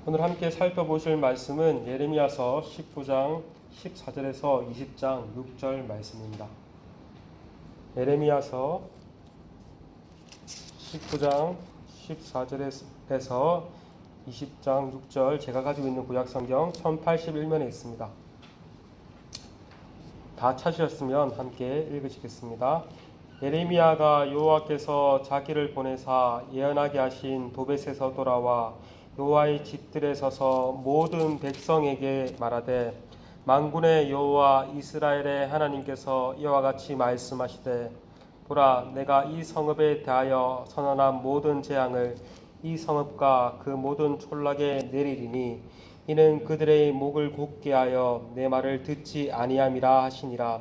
오늘 함께 살펴보실 말씀은 예레미야서 19장 14절에서 20장 6절 말씀입니다. 예레미야서 19장 14절에서 20장 6절, 제가 가지고 있는 구약성경 1081면에 있습니다. 다 찾으셨으면 함께 읽으시겠습니다. 예레미야가 여호와께서 자기를 보내사 예언하게 하신 도벳에서 돌아와 여호와의 집들에 서서 모든 백성에게 말하되, 만군의 여호와 이스라엘의 하나님께서 이와 같이 말씀하시되, 보라, 내가 이 성읍에 대하여 선언한 모든 재앙을 이 성읍과 그 모든 촌락에 내리리니 이는 그들의 목을 곧게 하여 내 말을 듣지 아니함이라 하시니라.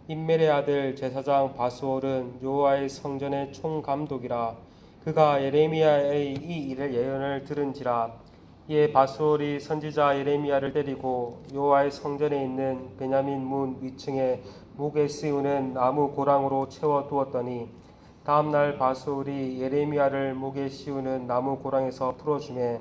임멜의 아들 제사장 바스올은 여호와의 성전의 총감독이라. 그가 예레미야의 이 일을 예언을 들은지라. 이에 바스올이 선지자 예레미야를 때리고 여호와의 성전에 있는 베냐민 문 위층에 목에 씌우는 나무 고랑으로 채워 두었더니, 다음날 바스올이 예레미야를 목에 씌우는 나무 고랑에서 풀어주매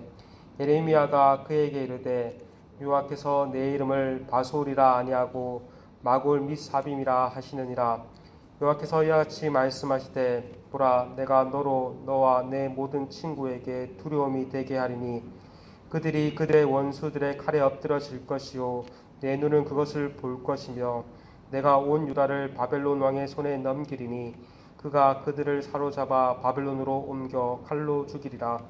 예레미야가 그에게 이르되, 여호와께서 내 이름을 바스올이라 아니하고 마골 및 사빔이라 하시느니라. 여호와께서 이와 같이 말씀하시되, 보라, 내가 너로 너와 내 모든 친구에게 두려움이 되게 하리니 그들이 그들의 원수들의 칼에 엎드러질 것이요 내 눈은 그것을 볼 것이며, 내가 온 유다를 바벨론 왕의 손에 넘기리니 그가 그들을 사로잡아 바벨론으로 옮겨 칼로 죽이리라.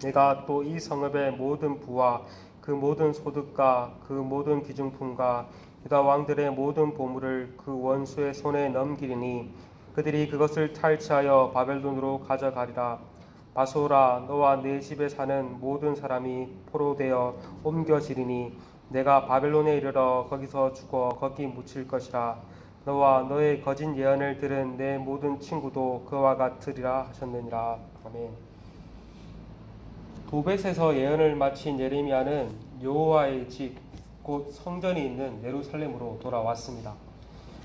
내가 또 이 성읍의 모든 부와 그 모든 소득과 그 모든 기중품과 유다 왕들의 모든 보물을 그 원수의 손에 넘기리니 그들이 그것을 탈취하여 바벨론으로 가져가리라. 바소라, 너와 내 집에 사는 모든 사람이 포로되어 옮겨지리니 내가 바벨론에 이르러 거기서 죽어 거기 묻힐 것이라. 너와 너의 거짓 예언을 들은 내 모든 친구도 그와 같으리라 하셨느니라. 아멘. 도벳에서 예언을 마친 예레미야는 여호와의 집, 곧 성전이 있는 예루살렘으로 돌아왔습니다.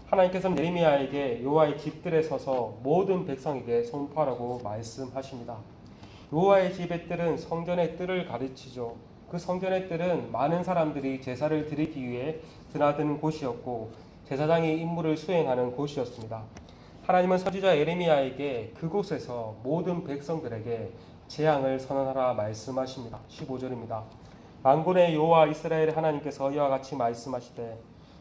하나님께서는 예레미야에게 여호와의 집들에 서서 모든 백성에게 선포하라고 말씀하십니다. 여호와의 집의 뜰은 성전의 뜰을 가르치죠. 그 성전의 뜰은 많은 사람들이 제사를 드리기 위해 드나드는 곳이었고 제사장이 임무를 수행하는 곳이었습니다. 하나님은 선지자 예레미야에게 그곳에서 모든 백성들에게 재앙을 선언하라 말씀하십니다. 15절입니다. 만군의 여호와 이스라엘의 하나님께서 이와 같이 말씀하시되,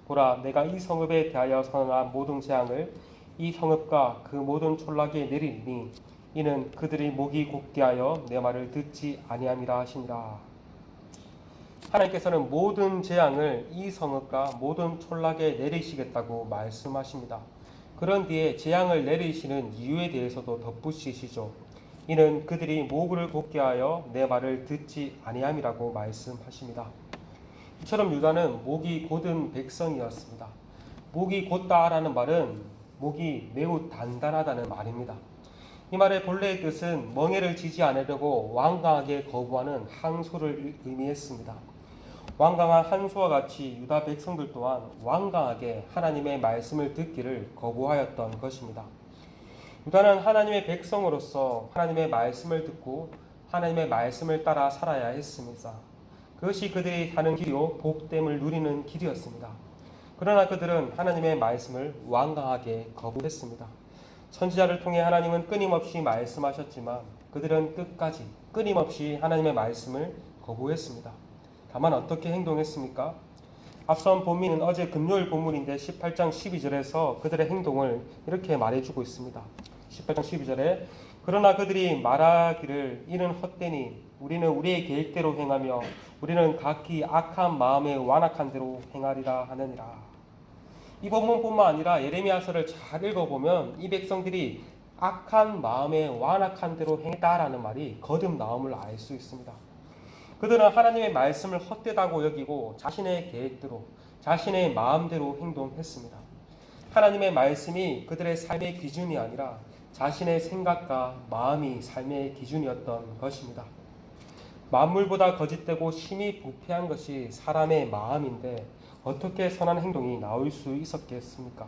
보라, 내가 이 성읍에 대하여 선언한 모든 재앙을 이 성읍과 그 모든 촌락에 내리니 이는 그들이 목이 곧게 하여 내 말을 듣지 아니함이라 하시니라. 하나님께서는 모든 재앙을 이 성읍과 모든 촌락에 내리시겠다고 말씀하십니다. 그런 뒤에 재앙을 내리시는 이유에 대해서도 덧붙이시죠. 이는 그들이 목을 곧게 하여 내 말을 듣지 아니함이라고 말씀하십니다. 이처럼 유다는 목이 곧은 백성이었습니다. 목이 곧다라는 말은 목이 매우 단단하다는 말입니다. 이 말의 본래의 뜻은 멍에를 지지 않으려고 완강하게 거부하는 항소를 의미했습니다. 완강한 한소와 같이 유다 백성들 또한 완강하게 하나님의 말씀을 듣기를 거부하였던 것입니다. 유다는 하나님의 백성으로서 하나님의 말씀을 듣고 하나님의 말씀을 따라 살아야 했습니다. 그것이 그들이 사는 길이요 복됨을 누리는 길이었습니다. 그러나 그들은 하나님의 말씀을 완강하게 거부했습니다. 선지자를 통해 하나님은 끊임없이 말씀하셨지만 그들은 끝까지 끊임없이 하나님의 말씀을 거부했습니다. 다만 어떻게 행동했습니까? 앞선 본문은 어제 금요일 본문인데 18장 12절에서 그들의 행동을 이렇게 말해주고 있습니다. 18장 12절에, 그러나 그들이 말하기를 이는 헛되니 우리는 우리의 계획대로 행하며 우리는 각기 악한 마음에 완악한 대로 행하리라 하느니라. 이 본문뿐만 아니라 예레미야서를 잘 읽어보면 이 백성들이 악한 마음에 완악한 대로 행했다라는 말이 거듭나옴을 알 수 있습니다. 그들은 하나님의 말씀을 헛되다고 여기고 자신의 계획대로 자신의 마음대로 행동했습니다. 하나님의 말씀이 그들의 삶의 기준이 아니라 자신의 생각과 마음이 삶의 기준이었던 것입니다. 만물보다 거짓되고 심히 부패한 것이 사람의 마음인데 어떻게 선한 행동이 나올 수 있었겠습니까?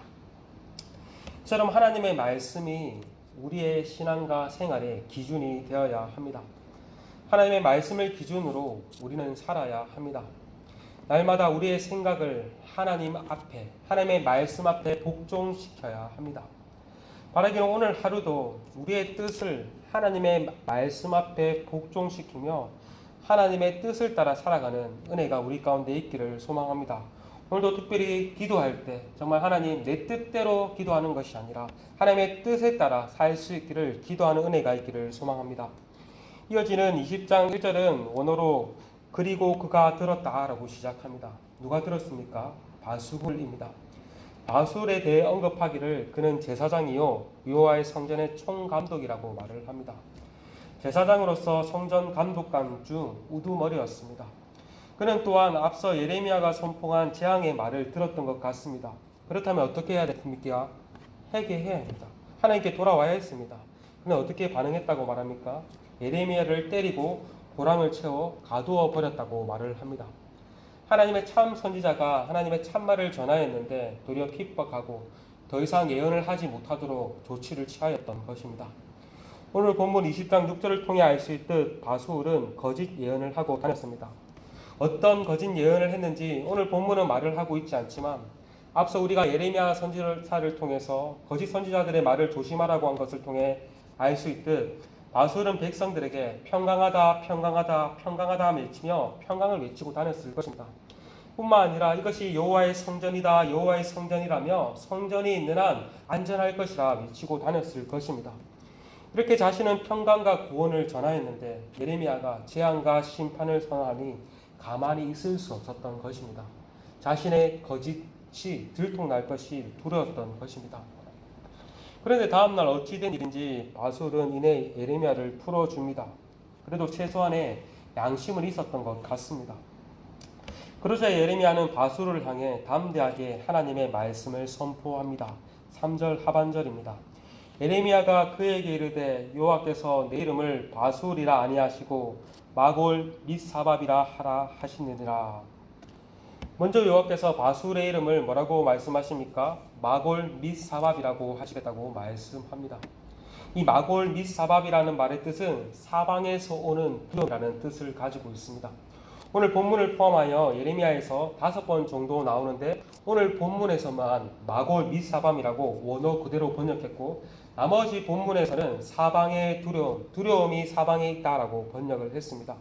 이처럼 하나님의 말씀이 우리의 신앙과 생활의 기준이 되어야 합니다. 하나님의 말씀을 기준으로 우리는 살아야 합니다. 날마다 우리의 생각을 하나님의 말씀 앞에 복종시켜야 합니다. 바라기는 오늘 하루도 우리의 뜻을 하나님의 말씀 앞에 복종시키며 하나님의 뜻을 따라 살아가는 은혜가 우리 가운데 있기를 소망합니다. 오늘도 특별히 기도할 때 정말 하나님 내 뜻대로 기도하는 것이 아니라 하나님의 뜻에 따라 살 수 있기를 기도하는 은혜가 있기를 소망합니다. 이어지는 20장 1절은 원어로 그리고 그가 들었다라고 시작합니다. 누가 들었습니까? 바수굴입니다. 바술에 대해 언급하기를 그는 제사장이요 여호와의 성전의 총감독이라고 말을 합니다. 제사장으로서 성전 감독관 중 우두머리였습니다. 그는 또한 앞서 예레미야가 선포한 재앙의 말을 들었던 것 같습니다. 그렇다면 어떻게 해야 됩니까? 회개해야 합니다. 하나님께 돌아와야 했습니다. 그는 어떻게 반응했다고 말합니까? 예레미야를 때리고 고랑을 채워 가두어 버렸다고 말을 합니다. 하나님의 참 선지자가 하나님의 참말을 전하였는데 도리어 핍박하고 더 이상 예언을 하지 못하도록 조치를 취하였던 것입니다. 오늘 본문 20장 6절을 통해 알 수 있듯 바수울은 거짓 예언을 하고 다녔습니다. 어떤 거짓 예언을 했는지 오늘 본문은 말을 하고 있지 않지만 앞서 우리가 예레미야 선지자를 통해서 거짓 선지자들의 말을 조심하라고 한 것을 통해 알 수 있듯 바수울은 백성들에게 평강하다 평강하다 평강하다 외치며 평강을 외치고 다녔을 것입니다. 뿐만 아니라 이것이 여호와의 성전이다 여호와의 성전이라며 성전이 있는 한 안전할 것이라 외치고 다녔을 것입니다. 이렇게 자신은 평강과 구원을 전하였는데 예레미야가 재앙과 심판을 선언하니 가만히 있을 수 없었던 것입니다. 자신의 거짓이 들통날 것이 두려웠던 것입니다. 그런데 다음날 어찌된 일인지 바술은 이내 예레미야를 풀어줍니다. 그래도 최소한의 양심은 있었던 것 같습니다. 그러자 예레미야는 바술을 향해 담대하게 하나님의 말씀을 선포합니다. 3절 하반절입니다. 예레미야가 그에게 이르되 여호와께서 내 이름을 바술이라 아니하시고 마골 및 사밥이라 하라 하시느니라. 먼저 여호와께서 바술의 이름을 뭐라고 말씀하십니까? 마골 및 사밥이라고 하시겠다고 말씀합니다. 이 마골 및 사밥이라는 말의 뜻은 사방에서 오는 두려움이라는 뜻을 가지고 있습니다. 오늘 본문을 포함하여 예레미야에서 5번 정도 나오는데 오늘 본문에서만 마골 및 사밤이라고 원어 그대로 번역했고 나머지 본문에서는 사방의 두려움이 사방에 있다라고 번역을 했습니다.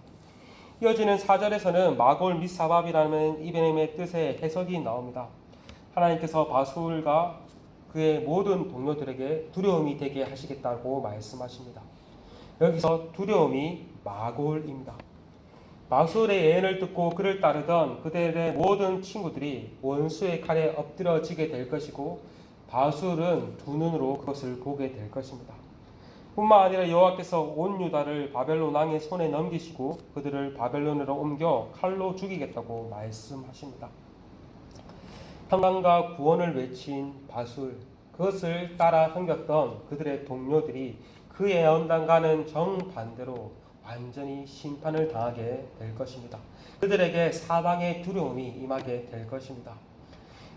이어지는 4절에서는 마골 및 사밥이라는 이름의 뜻의 해석이 나옵니다. 하나님께서 바술과 그의 모든 동료들에게 두려움이 되게 하시겠다고 말씀하십니다. 여기서 두려움이 마골입니다. 바술의 예언을 듣고 그를 따르던 그들의 모든 친구들이 원수의 칼에 엎드러지게 될 것이고 바술은 두 눈으로 그것을 보게 될 것입니다. 뿐만 아니라 여호와께서 온 유다를 바벨론 왕의 손에 넘기시고 그들을 바벨론으로 옮겨 칼로 죽이겠다고 말씀하십니다. 평강과 구원을 외친 바술, 그것을 따라 섬겼던 그들의 동료들이 그 예언당과는 정반대로 완전히 심판을 당하게 될 것입니다. 그들에게 사방의 두려움이 임하게 될 것입니다.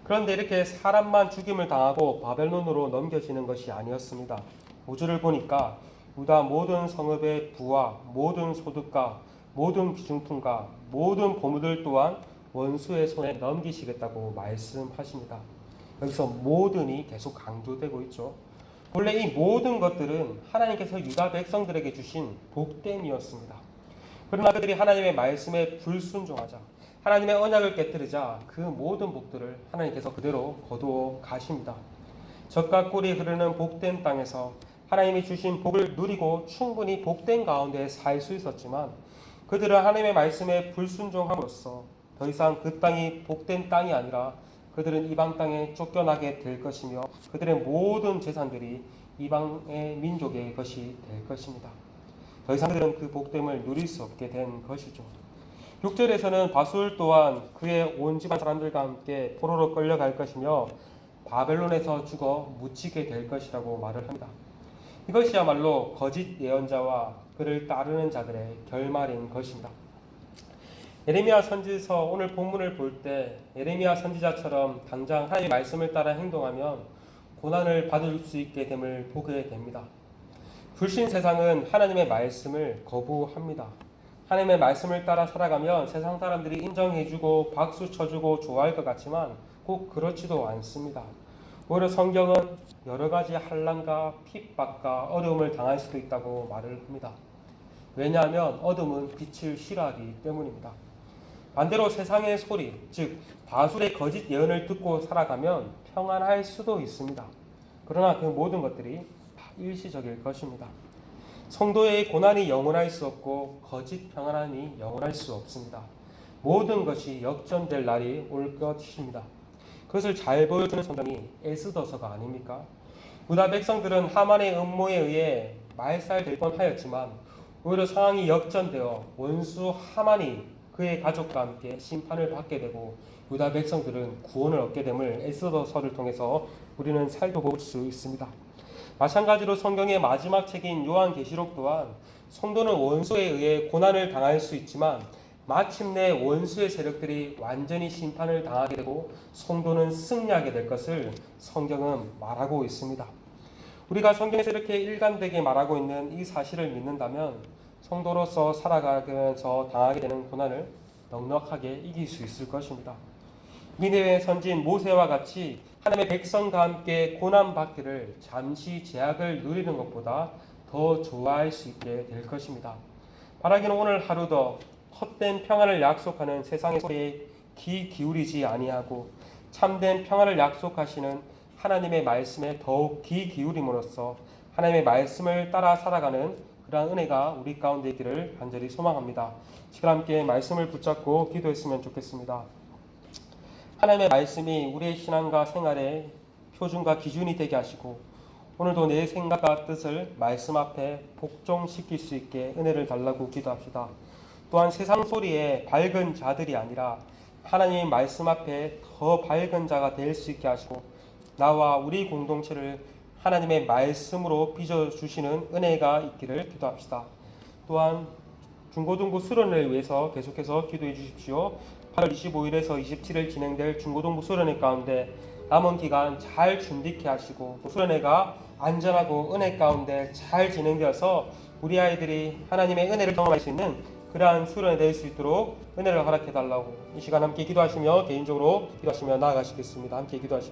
그런데 이렇게 사람만 죽임을 당하고 바벨론으로 넘겨지는 것이 아니었습니다. 5절을 보니까 유다 모든 성읍의 부와 모든 소득과 모든 기중품과 모든 보물들 또한 원수의 손에 넘기시겠다고 말씀하십니다. 여기서 모든이 계속 강조되고 있죠. 원래 이 모든 것들은 하나님께서 유다 백성들에게 주신 복됨이었습니다. 그러나 그들이 하나님의 말씀에 불순종하자 하나님의 언약을 깨뜨리자 그 모든 복들을 하나님께서 그대로 거두어 가십니다. 젖과 꿀이 흐르는 복된 땅에서 하나님이 주신 복을 누리고 충분히 복된 가운데 살 수 있었지만 그들은 하나님의 말씀에 불순종함으로써 더 이상 그 땅이 복된 땅이 아니라 그들은 이방 땅에 쫓겨나게 될 것이며 그들의 모든 재산들이 이방의 민족의 것이 될 것입니다. 더 이상 그들은 그 복됨을 누릴 수 없게 된 것이죠. 6절에서는 바술 또한 그의 온 집안 사람들과 함께 포로로 끌려갈 것이며 바벨론에서 죽어 묻히게 될 것이라고 말을 합니다. 이것이야말로 거짓 예언자와 그를 따르는 자들의 결말인 것입니다. 예레미야 선지서 오늘 본문을 볼 때 예레미야 선지자처럼 당장 하나님의 말씀을 따라 행동하면 고난을 받을 수 있게 됨을 보게 됩니다. 불신 세상은 하나님의 말씀을 거부합니다. 하나님의 말씀을 따라 살아가면 세상 사람들이 인정해주고 박수 쳐주고 좋아할 것 같지만 꼭 그렇지도 않습니다. 오히려 성경은 여러 가지 환난과 핍박과 어려움을 당할 수도 있다고 말을 합니다. 왜냐하면 어둠은 빛을 싫어하기 때문입니다. 반대로 세상의 소리, 즉 다술의 거짓 예언을 듣고 살아가면 평안할 수도 있습니다. 그러나 그 모든 것들이 다 일시적일 것입니다. 성도의 고난이 영원할 수 없고 거짓 평안함이 영원할 수 없습니다. 모든 것이 역전될 날이 올 것입니다. 그것을 잘 보여주는 성경이 에스더서가 아닙니까? 유다 백성들은 하만의 음모에 의해 말살될 뻔하였지만 오히려 상황이 역전되어 원수 하만이 그의 가족과 함께 심판을 받게 되고 유다 백성들은 구원을 얻게 됨을 에스더서를 통해서 우리는 살펴볼 수 있습니다. 마찬가지로 성경의 마지막 책인 요한계시록 또한 성도는 원수에 의해 고난을 당할 수 있지만 마침내 원수의 세력들이 완전히 심판을 당하게 되고 성도는 승리하게 될 것을 성경은 말하고 있습니다. 우리가 성경에서 이렇게 일관되게 말하고 있는 이 사실을 믿는다면 성도로서 살아가면서 당하게 되는 고난을 넉넉하게 이길 수 있을 것입니다. 니느웨 선지인 모세와 같이 하나님의 백성과 함께 고난받기를 잠시 제약을 누리는 것보다 더 좋아할 수 있게 될 것입니다. 바라기는 오늘 하루도 헛된 평안을 약속하는 세상의 소리에 귀 기울이지 아니하고 참된 평안을 약속하시는 하나님의 말씀에 더욱 귀 기울임으로써 하나님의 말씀을 따라 살아가는 그러한 은혜가 우리 가운데 있기를 간절히 소망합니다. 지금 함께 말씀을 붙잡고 기도했으면 좋겠습니다. 하나님의 말씀이 우리의 신앙과 생활의 표준과 기준이 되게 하시고 오늘도 내 생각과 뜻을 말씀 앞에 복종시킬 수 있게 은혜를 달라고 기도합시다. 또한 세상 소리에 밝은 자들이 아니라 하나님의 말씀 앞에 더 밝은 자가 될 수 있게 하시고 나와 우리 공동체를 하나님의 말씀으로 빚어주시는 은혜가 있기를 기도합시다. 또한 중고등부 수련을 위해서 계속해서 기도해 주십시오. 8월 25일에서 27일 진행될 중고등부 수련회 가운데 남은 기간 잘 준비케 하시고 또 수련회가 안전하고 은혜 가운데 잘 진행되어서 우리 아이들이 하나님의 은혜를 경험할 수 있는 그러한 수련회 될 수 있도록 은혜를 허락해 달라고 이 시간 함께 기도하시며 개인적으로 기도하시며 나아가시겠습니다. 함께 기도하십시오.